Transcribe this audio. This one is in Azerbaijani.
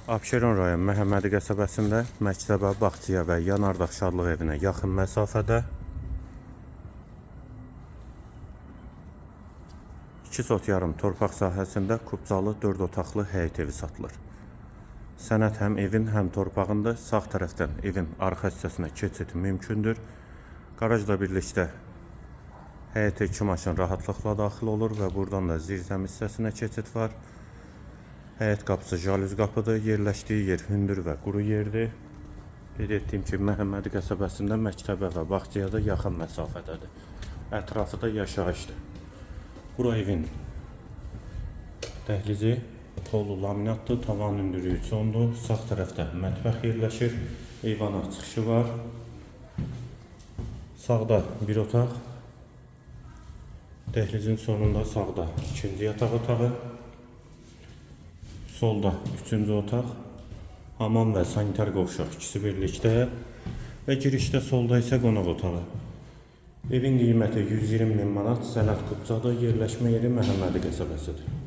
Abşeron rayon Məhəmmədi qəsəbəsində məktəbə, bağçaya və Yanardağ Şadlıq evinə yaxın məsafədə 2 sot yarım torpaq sahəsində kubcalı 4 otaqlı həyət evi satılır. Sənəd həm evin, həm torpağında sağ tərəfdən evin arxa hissəsinə keçid mümkündür. Garajla birlikdə həyətə 2 maşın rahatlıqla daxil olur və buradan da zirzəm hissəsinə keçid var. Həyət qapısı jalüz qapıdır. Yerləşdiyi yer hündür və quru yerdir. Qeyd etdiyim kimi Məhəmmədi qəsəbəsində məktəbə və bağçaya da yaxın məsafədədir. Ətrafı da yaşayışdır. Bura evin dəhlizi polu laminatdır, tavan hündürlüyü çoxdur. Sağ tərəfdə mətbəx yerləşir. Eyvana çıxışı var. Sağda bir otaq. Dəhlizin sonunda sağda ikinci yataq otağı. Solda 3-cü otaq, hamam və sanitar qovşaq ikisi birlikdə və girişdə solda isə qonaq otağı. Evin qiyməti 120 min manat, sənəd kubcadır, yerləşmə yeri Məhəmmədi qəsəbəsidir.